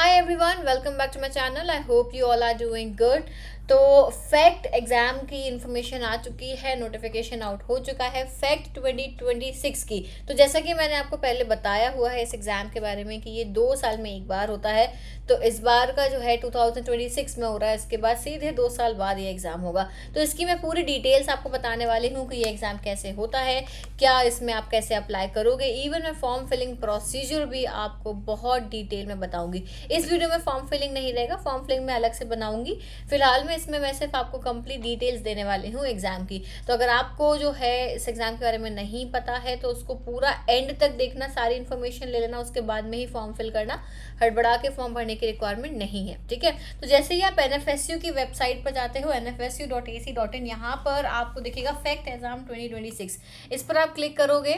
Hi everyone, welcome back to my channel. I hope you all are doing good. तो fact exam की information आ चुकी है, notification out हो चुका है फैक्ट 2026 की। तो जैसा कि मैंने आपको पहले बताया हुआ है इस एग्ज़ाम के बारे में कि ये 2 साल में एक बार होता है। तो इस बार का जो है 2026 में हो रहा है, इसके बाद सीधे 2 साल बाद ये एग्ज़ाम होगा। तो इसकी मैं पूरी डिटेल्स आपको बताने वाली हूँ कि ये एग्ज़ाम कैसे होता है, क्या इसमें आप कैसे अप्लाई करोगे, इवन मैं फॉर्म फिलिंग प्रोसीजर भी आपको बहुत डिटेल में बताऊँगी। इस वीडियो में फॉर्म फिलिंग नहीं रहेगा, फॉर्म फिलिंग मैं अलग से बनाऊँगी। फिलहाल में इसमें मैं सिर्फ आपको कंप्लीट डिटेल्स देने वाली हूँ एग्ज़ाम की। तो अगर आपको जो है इस एग्ज़ाम के बारे में नहीं पता है तो उसको पूरा एंड तक देखना, सारी इन्फॉर्मेशन ले लेना, उसके बाद में ही फॉर्म फिल करना। हड़बड़ा के फॉर्म भरने की रिक्वायरमेंट नहीं है, ठीक है। तो जैसे ही आप एनएफएसयू की वेबसाइट पर जाते हो, nfsu.ac.in, यहाँ पर आपको दिखेगा फैक्ट एग्जाम 2026। इस पर आप क्लिक करोगे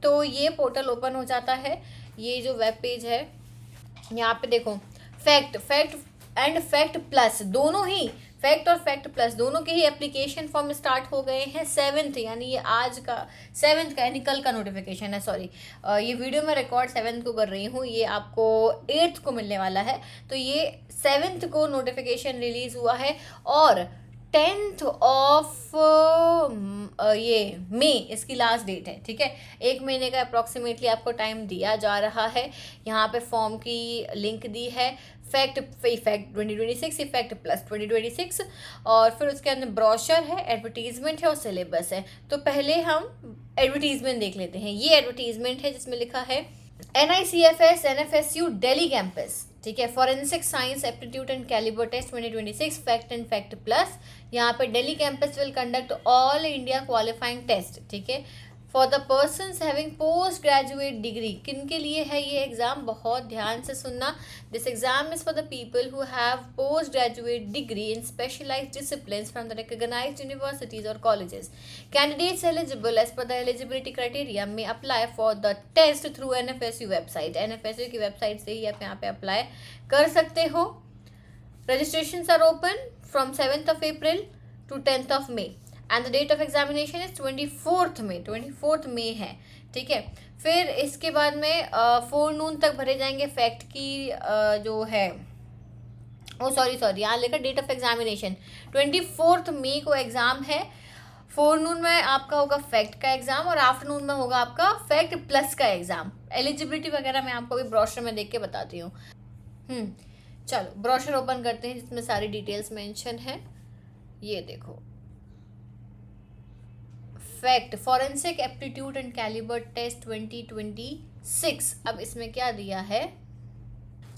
तो ये पोर्टल ओपन हो जाता है। ये जो वेब पेज है, यहाँ पे देखो फैक्ट एंड फैक्ट प्लस, दोनों ही फैक्ट और फैक्ट प्लस दोनों के ही एप्लीकेशन फॉर्म स्टार्ट हो गए हैं 7th, यानी ये आज का 7th का यानी कल का नोटिफिकेशन है। सॉरी, ये वीडियो मैं रिकॉर्ड 7th को कर रही हूँ, ये आपको 8th को मिलने वाला है। तो ये 7th को नोटिफिकेशन रिलीज हुआ है और 10th ऑफ ये मई इसकी लास्ट डेट है, ठीक है। 1 महीने का अप्रॉक्सीमेटली आपको टाइम दिया जा रहा है। यहाँ पे फॉर्म की लिंक दी है, फैक्ट 2026, इफेक्ट प्लस 2026, और फिर उसके अंदर ब्रोशर है, एडवर्टीजमेंट है और सिलेबस है। तो पहले हम एडवर्टीजमेंट देख लेते हैं। ये एडवर्टीजमेंट है जिसमें लिखा है NICFS NFSU दिल्ली कैंपस, ठीक है, forensic science aptitude and calibre test 2026 FACT and FACT plus. यहाँ पे Delhi campus will conduct all India qualifying test, ठीक है, for the persons having post graduate degree. किन के लिए है ये एग्ज़ाम, बहुत ध्यान से सुनना। This exam is for the people who have post graduate degree in specialised disciplines from the recognised universities और colleges. Candidates eligible as per the eligibility criteria में apply for the test through NFSU website. NFSU की website से ही आप यहाँ पे apply कर सकते हो। Registrations are open from 7th of April to 10th of May and the date of examination is 24th मई है, ठीक है। फिर इसके बाद में 4 नून तक भरे जाएंगे फैक्ट की जो है, सॉरी यहाँ लेकर डेट ऑफ एग्जामिनेशन 24th मई को एग्ज़ाम है। 4 नून में आपका होगा फैक्ट का एग्ज़ाम और आफ्टरनून में होगा आपका फैक्ट प्लस का एग्ज़ाम। एलिजिबिलिटी वगैरह मैं आपको अभी ब्रोशर में देख के बताती हूँ। चलो ब्रोशर ओपन करते हैं जिसमें सारी डिटेल्स मेंशन है। ये देखो, FACT forensic aptitude and calibre test 2026। अब इसमें क्या दिया है,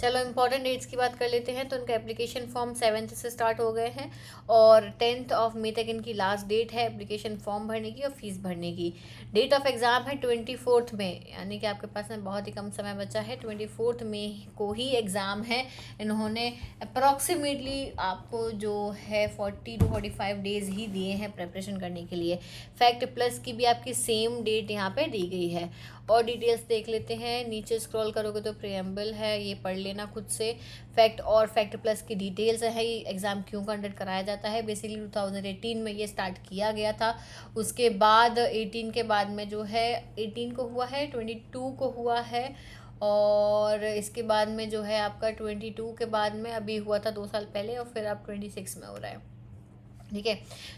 चलो इंपॉर्टेंट डेट्स की बात कर लेते हैं। तो इनका एप्लीकेशन फॉर्म 7th से स्टार्ट हो गए हैं और 10th of May तक इनकी लास्ट डेट है एप्लीकेशन फॉर्म भरने की और फीस भरने की। डेट ऑफ एग्ज़ाम है 24th में, यानी कि आपके पास में बहुत ही कम समय बचा है। 24th मई को ही एग्ज़ाम है। इन्होंने अप्रॉक्सीमेटली आपको जो है 40 to 45 डेज़ ही दिए हैं प्रेपरेशन करने के लिए। फैक्ट प्लस की भी आपकी सेम डेट यहाँ पे दी गई है। और डिटेल्स देख लेते हैं, नीचे स्क्रॉल करोगे तो प्रीएम्बल है, ये पढ़ लेना खुद से। फैक्ट और फैक्ट प्लस की डिटेल्स है, ये एग्ज़ाम क्यों कंडक्ट कराया जाता है। बेसिकली 2018 में ये स्टार्ट किया गया था। उसके बाद 18 के बाद में जो है 18 को हुआ है, 22 को हुआ है, और इसके बाद में जो है आपका 22 के बाद में अभी हुआ था 2 साल पहले, और फिर अब 26 में हो रहा है, ठीक है।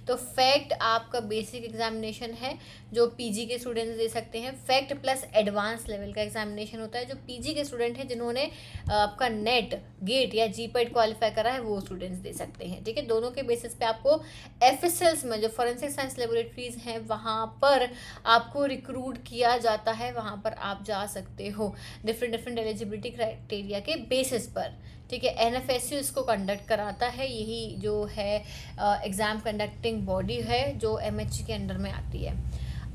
तो फैक्ट आपका बेसिक एग्जामिनेशन है जो पीजी के स्टूडेंट्स दे सकते हैं। फैक्ट प्लस एडवांस लेवल का एग्जामिनेशन होता है, जो पीजी के स्टूडेंट हैं जिन्होंने आपका नेट गेट या जीपेट क्वालिफाई करा है वो स्टूडेंट्स दे सकते हैं, ठीक है। दोनों के बेसिस पे आपको एफएसएल्स में जो फॉरेंसिक साइंस लेबोरेटरीज हैं वहाँ पर आपको रिक्रूट किया जाता है, वहाँ पर आप जा सकते हो डिफरेंट एलिजिबिलिटी क्राइटेरिया के बेसिस पर, ठीक है। NFSU इसको कंडक्ट कराता है, यही जो है एग्ज़ाम कंडक्टिंग बॉडी है जो MHC के अंडर में आती है।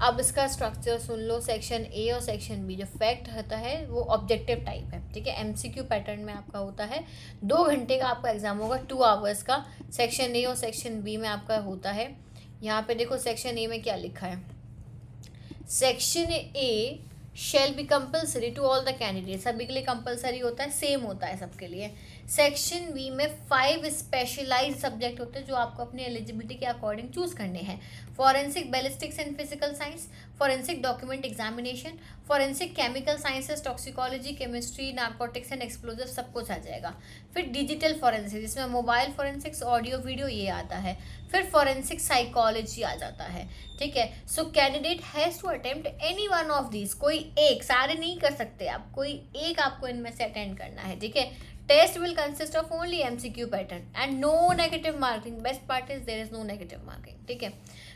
अब इसका structure soon low. Section A और सेक्शन बी, जो फैक्ट होता है वो ऑब्जेक्टिव टाइप है, ठीक है, MCQ पैटर्न में आपका होता है। 2 घंटे का आपका एग्जाम होगा, 2 आवर्स का। सेक्शन ए और सेक्शन बी में आपका होता है, यहाँ पे देखो सेक्शन ए में क्या लिखा है। Section A shall be compulsory to all the candidate, सभी के लिए कंपल्सरी होता है, सेम होता है सबके लिए। सेक्शन बी में 5 स्पेशलाइज्ड सब्जेक्ट होते हैं जो आपको अपनी एलिजिबिलिटी के अकॉर्डिंग चूज करने हैं। Forensic ballistics and physical science, forensic document examination, forensic chemical sciences, toxicology, chemistry, narcotics and explosive, सब कुछ आ जाएगा। फिर डिजिटल फॉरेंसिक जिसमें मोबाइल फॉरेंसिक्स, ऑडियो वीडियो ये आता है। फिर फॉरेंसिक साइकोलॉजी आ जाता है, ठीक है। So candidate has to attempt any one of these, कोई एक, सारे नहीं कर सकते आप, कोई एक आपको इनमें से अटेंड करना है, ठीक है। Test will consist of only MCQ pattern and no negative marking, best part is there is no negative marking, ठीक है।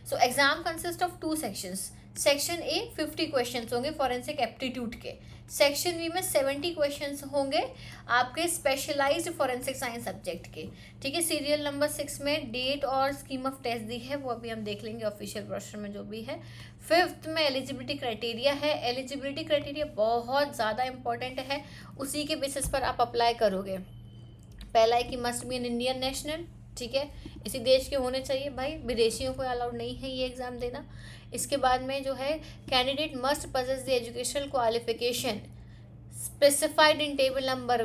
So exam consist of 2 sections. Section A 50 question होंगे फॉरेंसिक एप्टीट्यूड के। सेक्शन बी में 70 question होंगे आपके specialised forensic science subject के, ठीक है। सीरियल नंबर 6 में डेट और स्कीम ऑफ टेस्ट दी है, वो अभी हम देख लेंगे ऑफिशियल ब्रोशर में जो भी है। 5th में एलिजिबिलिटी क्राइटेरिया है। एलिजिबिलिटी क्राइटेरिया बहुत ज़्यादा इंपॉर्टेंट है, उसी के बेसिस पर आप अप्लाई करोगे। पहला है कि must be an Indian national, ठीक है, इसी देश के होने चाहिए भाई, विदेशियों को अलाउड नहीं है ये एग्ज़ाम देना। इसके बाद में जो है candidate must possess the educational qualification specified in table number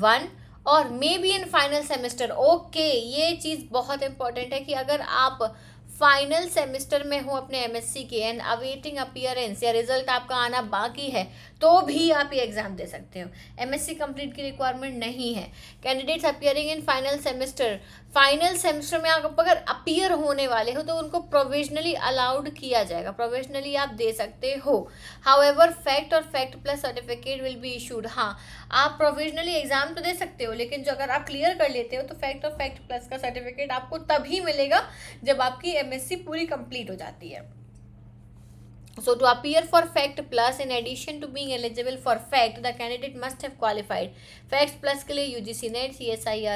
1 और may be in final semester. Okay, ये चीज़ बहुत इंपॉर्टेंट है कि अगर आप फाइनल सेमेस्टर में हो अपने MSc के एंड अवेटिंग अपीयरेंस या रिजल्ट आपका आना बाकी है तो भी आप ये एग्ज़ाम दे सकते हो। MSc कंप्लीट की रिक्वायरमेंट नहीं है। Candidates appearing in final semester में आप अगर अपीयर होने वाले हो तो उनको प्रोविजनली अलाउड किया जाएगा, प्रोविजनली आप दे सकते हो। हाउएवर फैक्ट और fact plus certificate will be issued. हाँ, आप प्रोविजनली एग्जाम तो दे सकते हो, लेकिन जो अगर आप क्लियर कर लेते हो तो फैक्ट और फैक्ट प्लस का सर्टिफिकेट आपको तभी मिलेगा जब आपकी MSc पूरी कंप्लीट हो जाती है। So to appear for Fact Plus, in addition to being eligible for Fact, the candidate must have qualified. Fact Plus के लिए UGC NET, CSIR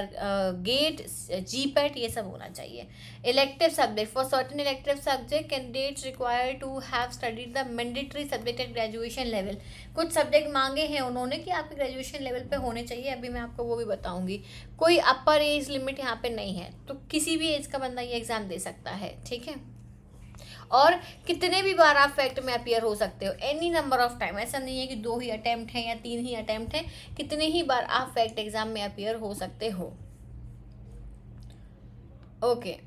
GATE, GPAT ये सब होना चाहिए। Elective subject, for certain elective subject, candidates required to have studied the mandatory subject at graduation level. कुछ subject मांगे हैं उन्होंने कि आपके ग्रेजुएशन लेवल पे होने चाहिए, अभी मैं आपको वो भी बताऊंगी। कोई अपर एज लिमिट यहाँ पे नहीं है, तो किसी भी एज का बंदा ये एग्ज़ाम दे सकता है, ठीक है। और कितने भी बार आप फैक्ट में अपीयर हो सकते हो, एनी नंबर ऑफ टाइम, ऐसा नहीं है कि 2 ही अटैम्प्ट हैं या 3 ही अटैम्प्ट हैं, कितने ही बार आप फैक्ट एग्जाम में अपीयर हो सकते हो। ओके,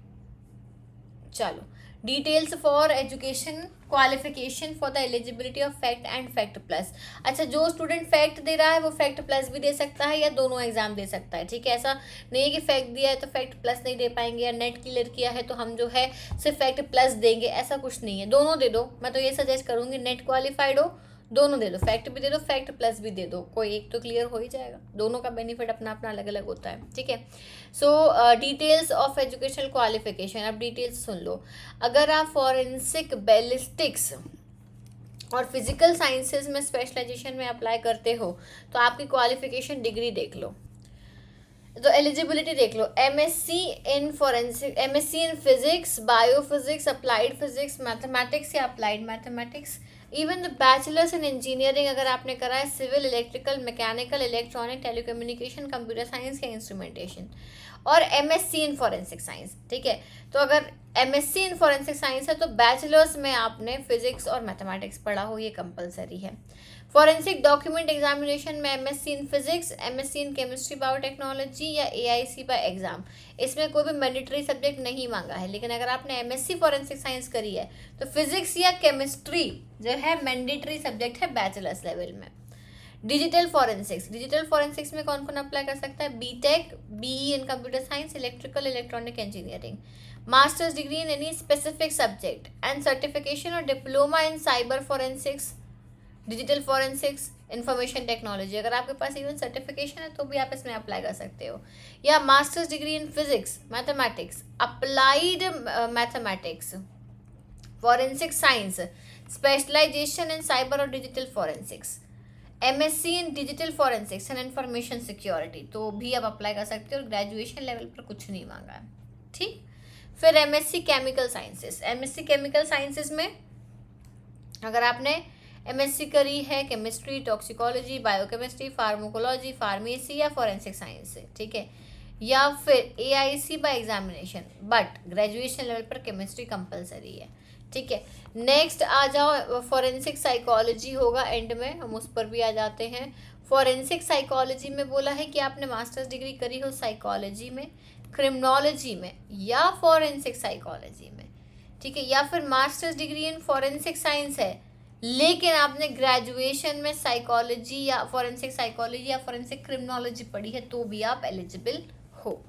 चलो details for education qualification for the eligibility of fact and FACT plus. अच्छा, जो स्टूडेंट फैक्ट दे रहा है वो फैक्ट प्लस भी दे सकता है या दोनों एग्जाम दे सकता है, ठीक है। ऐसा नहीं है कि फैक्ट दिया है तो फैक्ट प्लस नहीं दे पाएंगे, या नेट क्लियर किया है तो हम जो है सिर्फ फैक्ट प्लस देंगे, ऐसा कुछ नहीं है, दोनों दे दो। मैं तो ये सजेस्ट करूँगी नेट क्वालिफाइड हो दोनों दे दो, फैक्ट भी दे दो, फैक्ट प्लस भी दे दो, कोई एक तो क्लियर हो ही जाएगा, दोनों का बेनिफिट अपना अपना अलग अलग होता है, ठीक है। So details of educational qualification, अब डिटेल्स सुन लो। अगर आप फॉरेंसिक बैलिस्टिक्स और फिजिकल साइंसेज में स्पेशलाइजेशन में अप्लाई करते हो तो आपकी क्वालिफिकेशन डिग्री देख लो, तो एलिजिबिलिटी देख लो। MSc in forensic, MSc in physics, biophysics, applied physics, mathematics या applied mathematics, even the bachelors in engineering अगर आपने करा है, civil, electrical, mechanical, electronic, telecommunication, computer science या इंस्ट्रूमेंटेशन, और MSc इन फॉरेंसिक साइंस, ठीक है। तो अगर MSc इन फॉरेंसिक साइंस है तो बैचलर्स में आपने फिजिक्स और मैथमेटिक्स पढ़ा हो, ये कंपलसरी है। फॉरेंसिक डॉक्यूमेंट एग्जामिनेशन में MSc in physics, MSc in chemistry biotechnology या AIC बाय एग्जाम, इसमें कोई भी मैंडेटरी सब्जेक्ट नहीं मांगा है। लेकिन अगर आपने MSc फॉरेंसिक साइंस करी है तो फिजिक्स या केमिस्ट्री जो है मैंडेटरी सब्जेक्ट है बैचलर्स लेवल में। डिजिटल फॉरेंसिक्स में कौन कौन अप्लाई कर सकता है? BTech, BE in computer science, electrical, electronic engineering, masters degree in any specific subject and certification और diploma in cyber forensics, digital forensics, information technology, अगर आपके पास इवन सर्टिफिकेशन है तो भी आप इसमें अप्लाई कर सकते हो। या masters degree in physics, mathematics, applied mathematics, forensic science, specialisation in cyber और digital forensics, MSc in digital forensics and information security, तो भी आप अप्लाई कर सकते हो और ग्रेजुएशन लेवल पर कुछ नहीं मांगा है, ठीक। फिर MSc chemical sciences, MSc chemical sciences में अगर आपने MSc करी है chemistry, toxicology, biochemistry, pharmacology, pharmacy या फॉरेंसिक साइंस से, ठीक है, या फिर AIC by examination, but graduation level पर केमिस्ट्री कंपलसरी है, ठीक है। नेक्स्ट आ जाओ, फॉरेंसिक साइकोलॉजी होगा एंड में, हम उस पर भी आ जाते हैं। फॉरेंसिक साइकोलॉजी में बोला है कि आपने मास्टर्स डिग्री करी हो साइकोलॉजी में, क्रिमिनोलॉजी में या फॉरेंसिक साइकोलॉजी में, ठीक है, या फिर मास्टर्स डिग्री इन फॉरेंसिक साइंस है लेकिन आपने ग्रेजुएशन में साइकोलॉजी या फॉरेंसिक साइकोलॉजी या फॉरेंसिक क्रिमिनोलॉजी पढ़ी है तो भी आप एलिजिबल हो।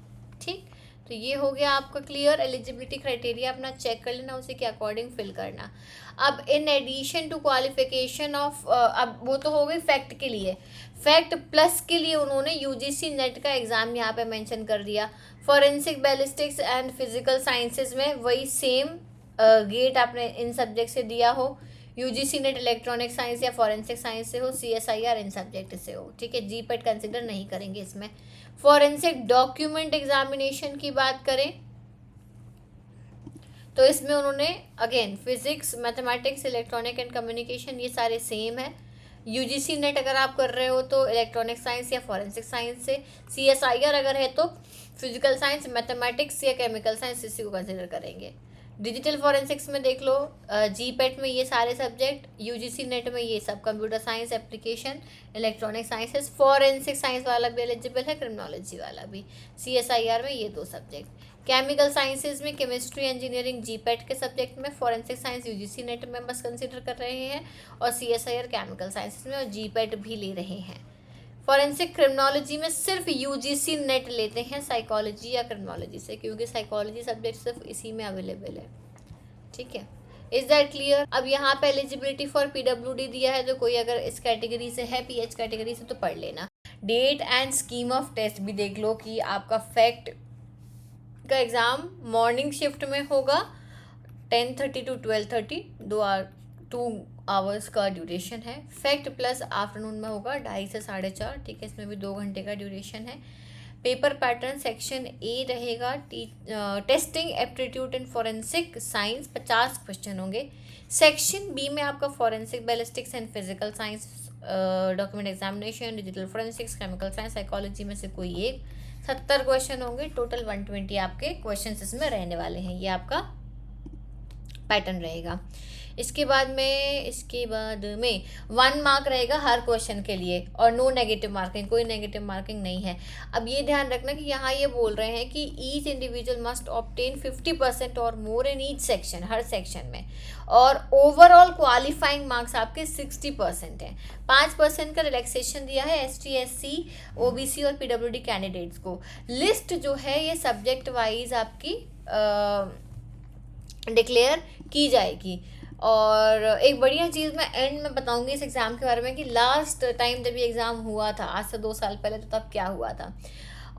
ठीक, तो ये हो गया आपका क्लियर। एलिजिबिलिटी क्राइटेरिया अपना चेक कर लेना, उसी के अकॉर्डिंग फिल करना। अब in addition to qualification of, अब वो तो हो गई फैक्ट के लिए। फैक्ट प्लस के लिए उन्होंने यूजीसी नेट का एग्ज़ाम यहाँ पे मेंशन कर दिया। Forensic ballistics and physical sciences में वही सेम गेट आपने इन सब्जेक्ट से दिया हो, यूजीसी नेट इलेक्ट्रॉनिक साइंस या फॉरेंसिक साइंस से हो, सीएसआईआर इन सब्जेक्ट से हो। ठीक है, जीपेट कंसिडर नहीं करेंगे इसमें। फॉरेंसिक डॉक्यूमेंट एग्जामिनेशन की बात करें तो इसमें उन्होंने again physics, mathematics, electronic and communication ये सारे सेम है। यूजीसी नेट अगर आप कर रहे हो तो इलेक्ट्रॉनिक साइंस या फॉरेंसिक साइंस से, सीएसआईआर अगर है तो फिजिकल साइंस, मैथमेटिक्स या केमिकल साइंस इसी को कंसिडर करेंगे। डिजिटल फॉरेंसिक्स में देख लो, जीपेट में ये सारे सब्जेक्ट, यूजीसी नेट में ये सब, computer science, application, electronic sciences, forensic science वाला भी एलिजिबल है, क्रिमिनोलॉजी वाला भी। सीएसआईआर में ये 2 सब्जेक्ट। केमिकल साइंसेज में केमिस्ट्री, इंजीनियरिंग जीपेट के सब्जेक्ट में, फॉरेंसिक साइंस यूजीसी नेट में बस कंसिडर कर रहे हैं और सीएसआईआर केमिकल साइंसेज में और जीपेट भी ले रहे हैं। फॉरेंसिक क्रिमिनोलॉजी में सिर्फ यूजीसी नेट लेते हैं साइकोलॉजी या क्रिमिनोलॉजी से, क्योंकि साइकोलॉजी सब्जेक्ट सिर्फ इसी में अवेलेबल है। ठीक है, इज दैट क्लियर। अब यहाँ पे एलिजिबिलिटी फॉर पीडब्ल्यूडी दिया है, तो कोई अगर इस कैटेगरी से है, पीएच कैटेगरी से, तो पढ़ लेना। Date and scheme of test भी देख लो कि आपका फैक्ट का एग्ज़ाम मॉर्निंग शिफ्ट में होगा 10:30 to 12:30, 2 आवर्स का ड्यूरेशन है। फैक्ट प्लस आफ्टरनून में होगा 2:30 से 4:30, ठीक है, इसमें भी 2 घंटे का ड्यूरेशन है। पेपर पैटर्न सेक्शन ए रहेगा, टेस्टिंग एप्टीट्यूड इन फॉरेंसिक साइंस 50 क्वेश्चन होंगे। सेक्शन बी में आपका forensic ballistics and physical science, document examination, digital forensics, chemical science, psychology में से कोई एक, 70 क्वेश्चन होंगे। टोटल 120 आपके क्वेश्चन इसमें रहने वाले हैं। ये आपका पैटर्न रहेगा। इसके बाद में 1 मार्क रहेगा हर क्वेश्चन के लिए और नो नेगेटिव मार्किंग, कोई नेगेटिव मार्किंग नहीं है। अब ये ध्यान रखना कि यहाँ ये बोल रहे हैं कि ईच इंडिविजुअल मस्ट ऑब्टेन 50% और मोर इन ईच सेक्शन, हर सेक्शन में, और ओवरऑल क्वालिफाइंग मार्क्स आपके 60% हैं। 5% का रिलैक्सेशन दिया है ST SC OBC और PWD कैंडिडेट्स को। लिस्ट जो है ये सब्जेक्ट वाइज आपकी डिक्लेयर की जाएगी। और एक बढ़िया चीज़ मैं एंड में बताऊंगी इस एग्ज़ाम के बारे में कि लास्ट टाइम जब ये एग्ज़ाम हुआ था आज से 2 साल पहले, तो तब क्या हुआ था।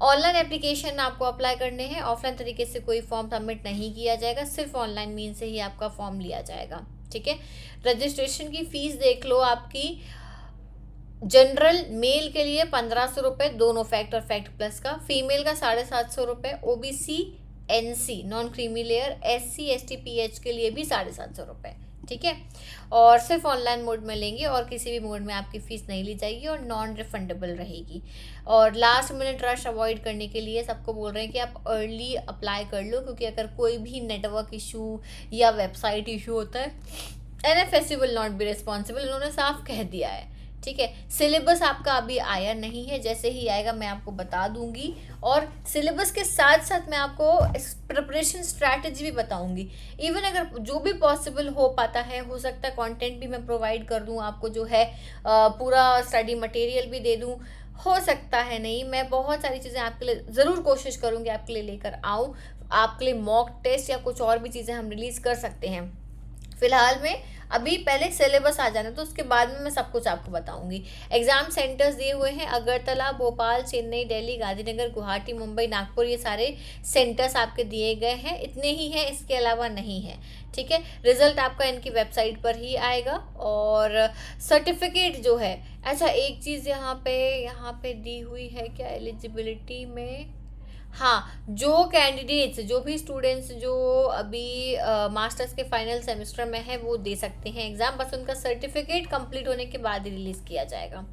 ऑनलाइन एप्लीकेशन आपको अप्लाई करने हैं, ऑफलाइन तरीके से कोई फॉर्म सबमिट नहीं किया जाएगा, सिर्फ ऑनलाइन मीन से ही आपका फॉर्म लिया जाएगा। ठीक है, रजिस्ट्रेशन की फ़ीस देख लो, आपकी जनरल मेल के लिए 1500 रुपये, दोनों फैक्ट और फैक्ट प्लस का, फीमेल का 750 रुपये, OBC NC non creamy layer, SC ST PH के लिए भी 750 रुपये। ठीक है, और सिर्फ ऑनलाइन मोड में लेंगे और किसी भी मोड में आपकी फ़ीस नहीं ली जाएगी और नॉन रिफंडेबल रहेगी। और लास्ट मिनट रश अवॉइड करने के लिए सबको बोल रहे हैं कि आप अर्ली अप्लाई कर लो, क्योंकि अगर कोई भी नेटवर्क इशू या वेबसाइट इशू होता है, NFSU will not be responsible, उन्होंने साफ कह दिया है। ठीक है, सिलेबस आपका अभी आया नहीं है, जैसे ही आएगा मैं आपको बता दूंगी, और सिलेबस के साथ साथ मैं आपको प्रिपरेशन स्ट्रैटेजी भी बताऊंगी। इवन अगर जो भी पॉसिबल हो पाता है, हो सकता है कंटेंट भी मैं प्रोवाइड कर दूं आपको, जो है पूरा स्टडी मटेरियल भी दे दूं, हो सकता है नहीं, मैं बहुत सारी चीज़ें आपके लिए ज़रूर कोशिश करूँगी आपके लिए लेकर आऊँ। आपके लिए मॉक टेस्ट या कुछ और भी चीज़ें हम रिलीज़ कर सकते हैं। फिलहाल में अभी पहले सिलेबस आ जाना, तो उसके बाद में मैं सब कुछ आपको बताऊंगी। एग्ज़ाम सेंटर्स दिए हुए हैं, अगरतला, भोपाल, चेन्नई, दिल्ली, गांधीनगर, गुवाहाटी, मुंबई, नागपुर, ये सारे सेंटर्स आपके दिए गए हैं। इतने ही हैं, इसके अलावा नहीं है। ठीक है, रिजल्ट आपका इनकी वेबसाइट पर ही आएगा। और सर्टिफिकेट जो है, अच्छा एक चीज़ यहाँ पे दी हुई है क्या एलिजिबिलिटी में, हाँ, जो कैंडिडेट्स, जो भी स्टूडेंट्स जो अभी मास्टर्स के फाइनल सेमेस्टर में है, वो दे सकते हैं एग्ज़ाम, बस उनका सर्टिफिकेट कंप्लीट होने के बाद ही रिलीज़ किया जाएगा।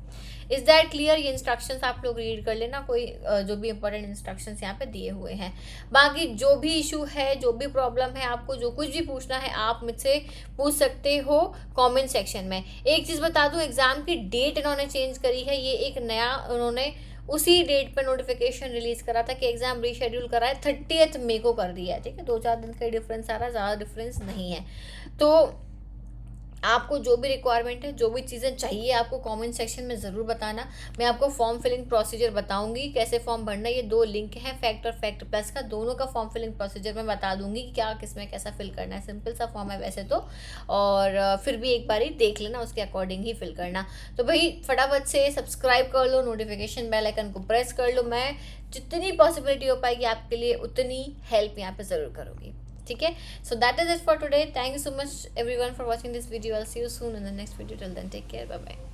Is that clear? ये इंस्ट्रक्शंस आप लोग रीड कर लेना, कोई जो भी इंपॉर्टेंट इंस्ट्रक्शंस यहाँ पे दिए हुए हैं। बाकी जो भी इशू है, जो भी प्रॉब्लम है, आपको जो कुछ भी पूछना है आप मुझसे पूछ सकते हो कमेंट सेक्शन में। एक चीज़ बता दूं, एग्ज़ाम की डेट इन्होंने चेंज करी है, ये एक नया उन्होंने उसी डेट पर नोटिफिकेशन रिलीज करा था कि एग्ज़ाम रीशेड्यूल करा है, 30 मई को कर दिया है, ठीक है। 2-4 दिन का डिफरेंस आ रहा है, ज़्यादा डिफरेंस नहीं है। तो आपको जो भी रिक्वायरमेंट है, जो भी चीज़ें चाहिए, आपको कमेंट सेक्शन में ज़रूर बताना। मैं आपको फॉर्म फिलिंग प्रोसीजर बताऊंगी, कैसे फॉर्म भरना है। ये 2 लिंक हैं, फैक्ट और फैक्ट प्लस का, दोनों का फॉर्म फिलिंग प्रोसीजर मैं बता दूंगी कि क्या किस में कैसा फिल करना है। सिंपल सा फॉर्म है वैसे तो, और फिर भी एक बार ही देख लेना, उसके अकॉर्डिंग ही फिल करना। तो भाई फटाफट से सब्सक्राइब कर लो, नोटिफिकेशन बेल आइकन को प्रेस कर लो। मैं जितनी पॉसिबिलिटी हो पाएगी आपके लिए उतनी हेल्प यहाँ पे ज़रूर करूँगी, ठीक है। So that is it for today. Thank you so much everyone for watching this video. I will see you soon in the next video. Till then take care, bye bye.